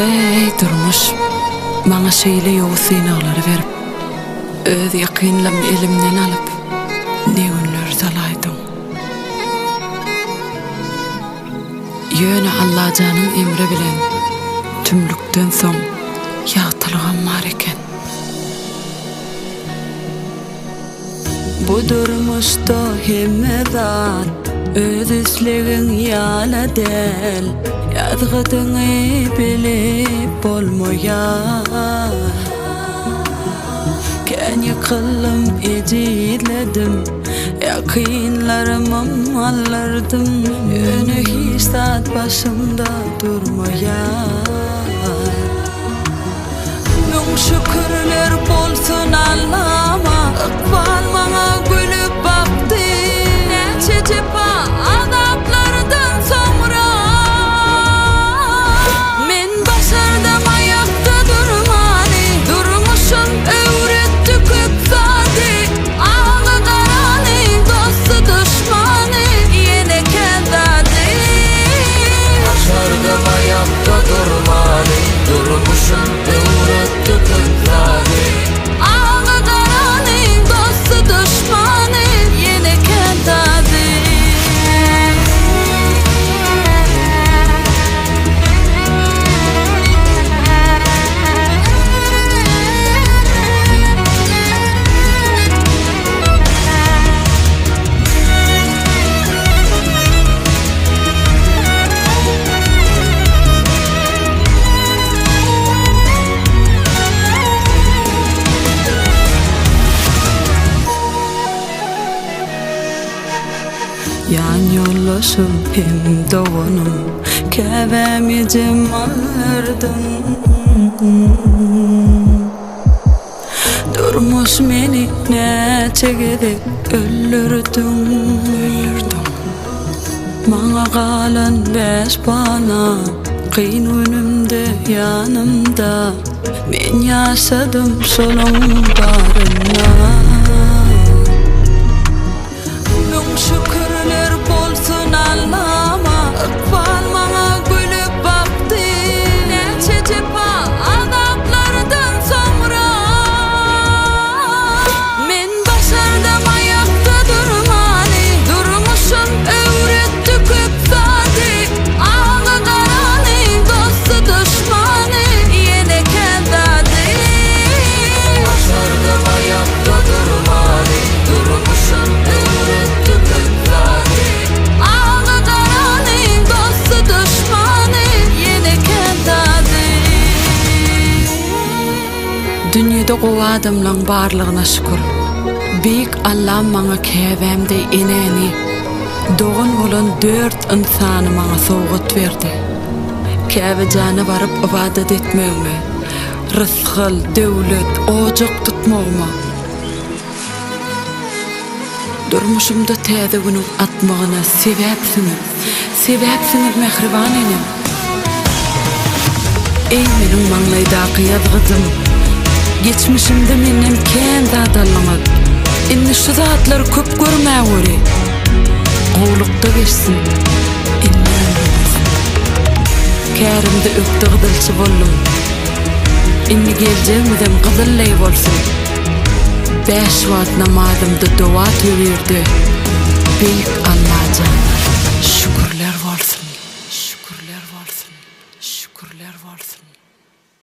Hey durmuş, bana şeyle yoğu sinağları verip, öz yakınlam elimden alıp, ne günler salaydın. Yöne Allah canın emre bilen, tümlükten son yağtılığım var eken. Bu durmuşta hemmedan, öz islegin yala del, yazgıdını bilip olmoyar. Ken yıkılım eciledim, yakınlarımı mallardım, yönü histat başımda durmoyar. Min şükürler bolsun Allah'ıma, ıkbal bana gülüp baktı. Neçe cepa azaplardan sonra men başardım ayakta durmani. Durmuşum öğretti köp saati, ağı karani, dostu düşmanı yine kendadi. Başardım ayakta durmani, durmuşum öğretti köp saati, ağı karani, dostu düşmanı yine kendadi. Yan yollaşım hem doğanım, kevemi cemallardım. Durmuş meni neçe gidip öldürdüm. Bana kalan beş bana, kıyın önümde yanımda, men yaşadım solun barına. Min şükürler bolsun Allah'ıma, ıkbal bana gülüp baktı. Neçe cepa azaplardan sonra men başardım ayakta durmani. Durmuşum öğretti köp saati, ağı karani, dostu düşmanı yine kendadi. başardım ayakta durmani, durmuşum öğretti köp saati, Ağı karani, dostu düşmanı yine kendadi. Dünyada o adamların barlığına şükür. Büyük Allah'ım bana kevemde ineni, doğun olan 4 insanı bana soğut verdi. Keve canı varıp ibadet etmeyme, rızkıl, devlet, ocak tutmağıma. Durmuşumda teyze günün atmağına sebepsiniz mehriban enem. Ey menin manlaydaki yazgıdım, geçmişimde menem kendi adallanıp, inni şu zatları köp görmeye göre, oğlukta geçsin, inni ömrümüzün. Kerimde öktü gıdılçı bollum, inni geleceğimizem gıdıllay bolsun. 5 vaat namazımda dua tüyürdü. Büyük Allah'a şükürler olsun. Şükürler olsun. Şükürler olsun.